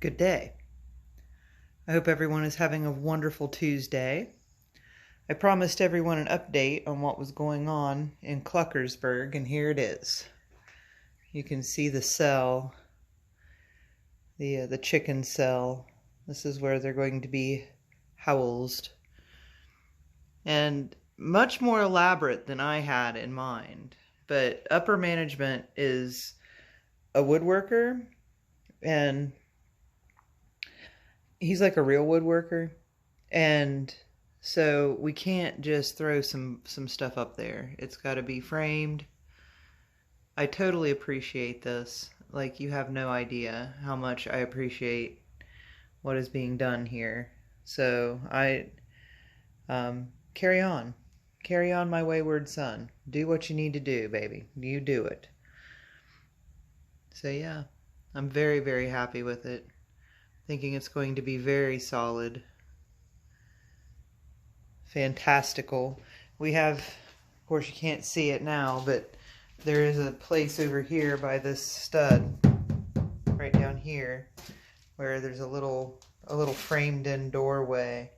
Good day. I hope everyone is having a wonderful Tuesday. I promised everyone an update on what was going on in Cluckersburg, and here it is. You can see the cell, the chicken cell. This is where they're going to be housed. And much more elaborate than I had in mind. But upper management is a woodworker, and he's like a real woodworker, and so we can't just throw some stuff up there. It's got to be framed. I totally appreciate this. Like, you have no idea how much I appreciate what is being done here. So I carry on, my wayward son. Do what you need to do, baby. You do it. So yeah, I'm very, very happy with it. Thinking it's going to be very solid. Fantastical. We have, of course you can't see it now, but there is a place over here by this stud, right down here, where there's a little framed in doorway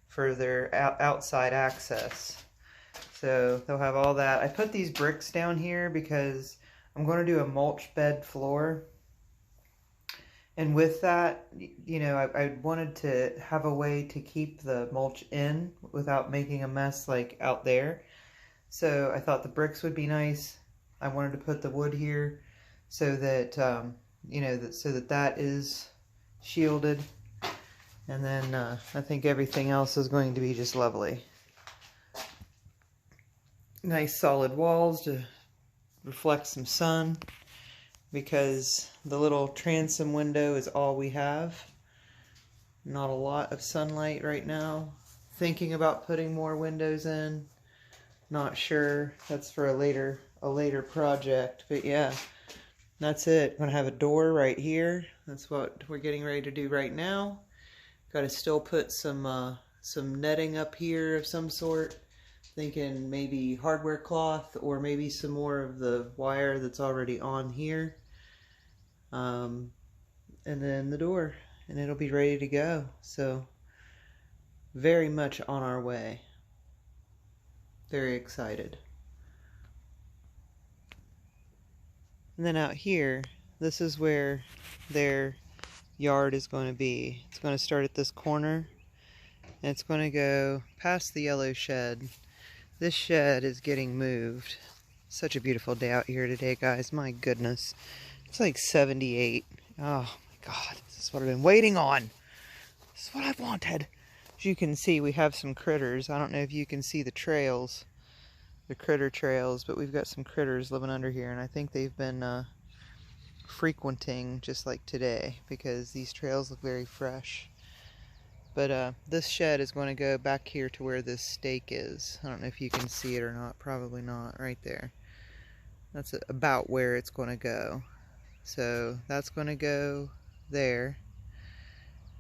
for their outside access. So they'll have all that. I put these bricks down here because I'm going to do a mulch bed floor. And with that, you know, I wanted to have a way to keep the mulch in without making a mess like out there. So I thought the bricks would be nice. I wanted to put the wood here so that, you know, that is shielded. And then I think everything else is going to be just lovely. Nice solid walls to reflect some sun, because the little transom window is all we have. Not a lot of sunlight right now. Thinking about putting more windows in. Not sure. That's for a later project. But yeah, that's it. I'm gonna have a door right here. That's what we're getting ready to do right now. Got to still put some netting up here of some sort. Thinking maybe hardware cloth, or maybe some more of the wire that's already on here. And then the door, and it'll be ready to go. So very much on our way. Very excited. And then out here, this is where their yard is going to be. It's going to start at this corner, and it's going to go past the yellow shed. This shed is getting moved. Such a beautiful day out here today, guys. My goodness. It's like 78. Oh my God, this is what I've been waiting on. This is what I've wanted. As you can see, we have some critters. I don't know if you can see the trails, the critter trails, but we've got some critters living under here, and I think they've been frequenting just like today, because these trails look very fresh. But this shed is going to go back here to where this stake is. I don't know if you can see it or not. Probably not. Right there. That's about where it's going to go. So that's going to go there.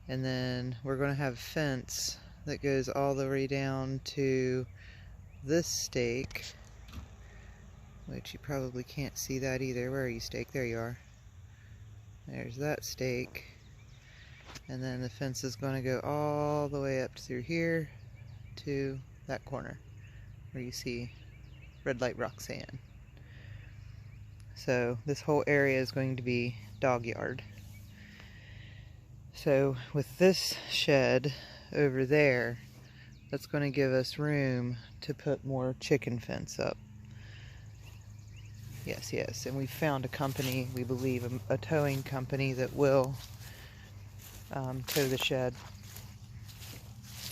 And then we're going to have a fence that goes all the way down to this stake, which you probably can't see that either. Where are you, stake? There you are. There's that stake. And then the fence is going to go all the way up through here to that corner where you see red light rock sand. So this whole area is going to be dog yard. So with this shed over there, that's going to give us room to put more chicken fence up. Yes, yes, and we found a company, we believe a towing company, that will tow the shed,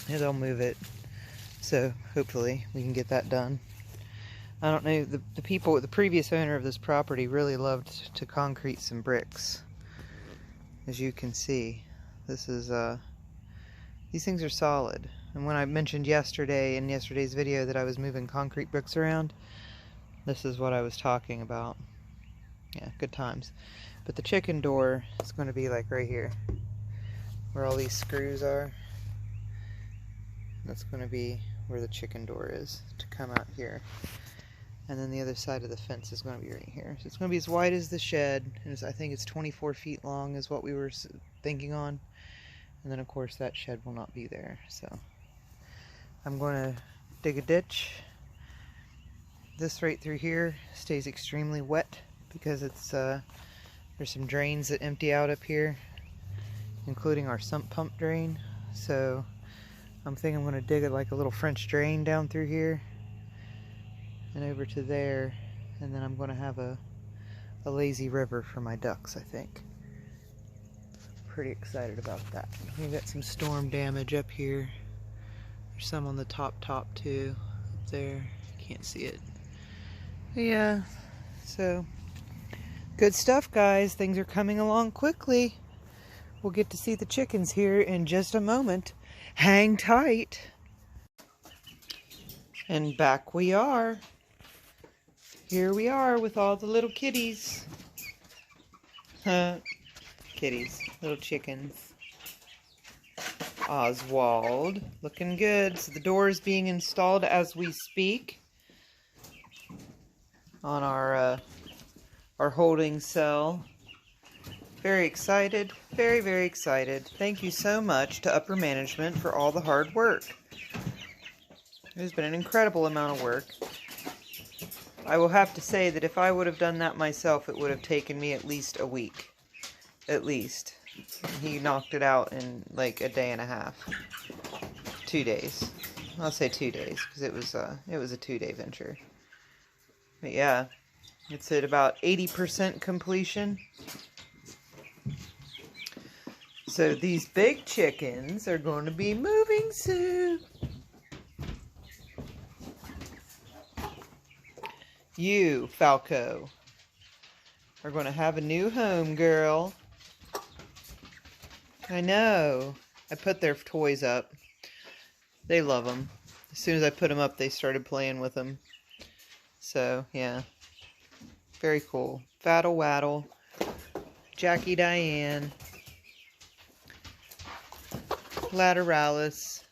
and they'll move it. So hopefully we can get that done. I don't know, the people, the previous owner of this property really loved to concrete some bricks. As you can see, this is these things are solid. And when I mentioned yesterday in yesterday's video that I was moving concrete bricks around, this is what I was talking about. Yeah, good times. But the chicken door is going to be like right here, where all these screws are. That's going to be where the chicken door is, to come out here. And then the other side of the fence is going to be right here. So it's going to be as wide as the shed. And I think it's 24 feet long is what we were thinking on. And then of course that shed will not be there. So I'm going to dig a ditch. This right through here stays extremely wet because it's there's some drains that empty out up here, including our sump pump drain. So I'm thinking I'm going to dig it like a little French drain down through here and over to there, and then I'm going to have a lazy river for my ducks, I think. Pretty excited about that. We got some storm damage up here. There's some on the top too, up there. Can't see it. But yeah, so good stuff, guys. Things are coming along quickly. We'll get to see the chickens here in just a moment. Hang tight. And back we are. Here we are with all the little kitties. Kitties, little chickens. Ozwald, looking good. So the door is being installed as we speak on our holding cell. Very excited, very, very excited. Thank you so much to upper management for all the hard work. There's been an incredible amount of work. I will have to say that if I would have done that myself, it would have taken me at least a week. At least. He knocked it out in like a day and a half. 2 days. I'll say 2 days, because it was a 2-day venture. But yeah, it's at about 80% completion. So these big chickens are going to be moving soon. You, Falco, are going to have a new home, girl. I know. I put their toys up. They love them. As soon as I put them up, they started playing with them. So, yeah. Very cool. Faddle Waddle. Jackie Diane. Lateralus.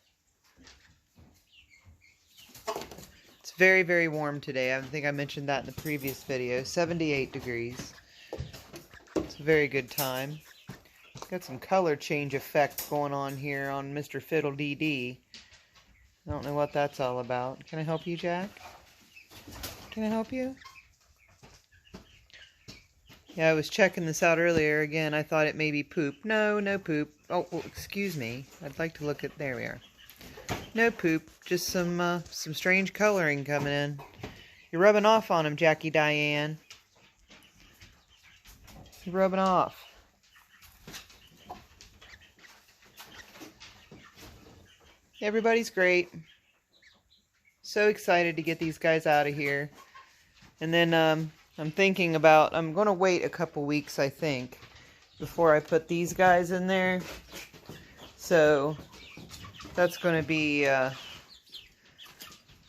It's very, very warm today. I think I mentioned that in the previous video. 78 degrees. It's a very good time. Got some color change effect going on here on Mr. Fiddle DD. I don't know what that's all about. Can I help you, Jack? Can I help you? Yeah, I was checking this out earlier. Again, I thought it may be poop. No, no poop. Oh, well, excuse me. I'd like to look at... There we are. No poop. Just some strange coloring coming in. You're rubbing off on him, Jackie Diane. You're rubbing off. Everybody's great. So excited to get these guys out of here. And then I'm thinking about, I'm going to wait a couple weeks, I think, before I put these guys in there. So that's going to be a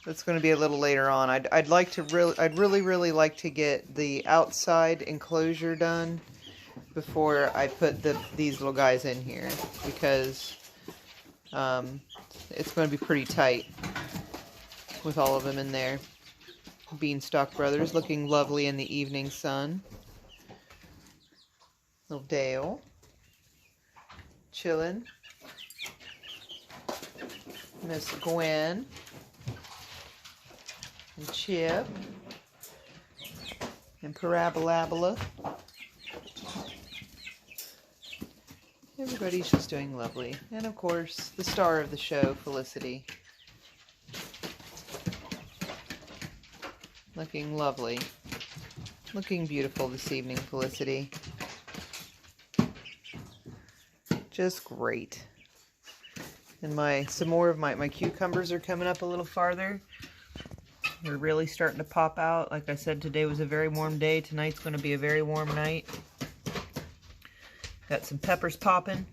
little later on. I'd really like to get the outside enclosure done before I put these little guys in here, because it's going to be pretty tight with all of them in there. Beanstalk Brothers looking lovely in the evening sun. Little Dale chilling. Miss Gwen and Chip and Parabola. Everybody's just doing lovely. And of course, the star of the show, Felicity. Looking lovely. Looking beautiful this evening, Felicity. Just great. And some more of my cucumbers are coming up a little farther. They're really starting to pop out. Like I said, today was a very warm day. Tonight's going to be a very warm night. Got some peppers popping.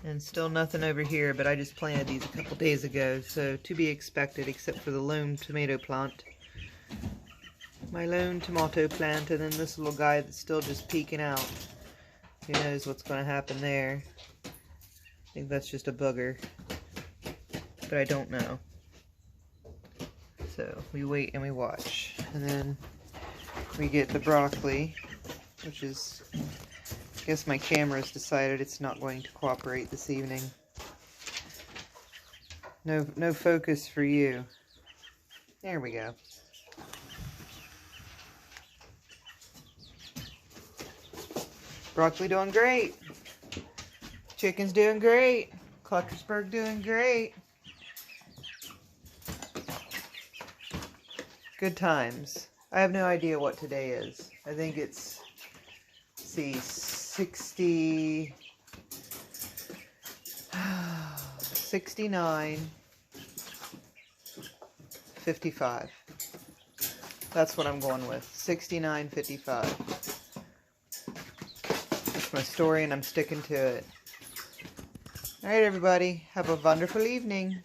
And still nothing over here, but I just planted these a couple days ago, so to be expected, except for the lone tomato plant. My lone tomato plant, and then this little guy that's still just peeking out. Who knows what's going to happen there. I think that's just a booger, but I don't know. So we wait and we watch. And then we get the broccoli, which is, I guess my camera's decided it's not going to cooperate this evening. No focus for you. There we go. Broccoli doing great. Chicken's doing great. Cluckersburg doing great. Good times. I have no idea what today is. I think it's, let's see, 69, 55. That's what I'm going with. 69.55. That's my story and I'm sticking to it. Alright everybody, have a wonderful evening.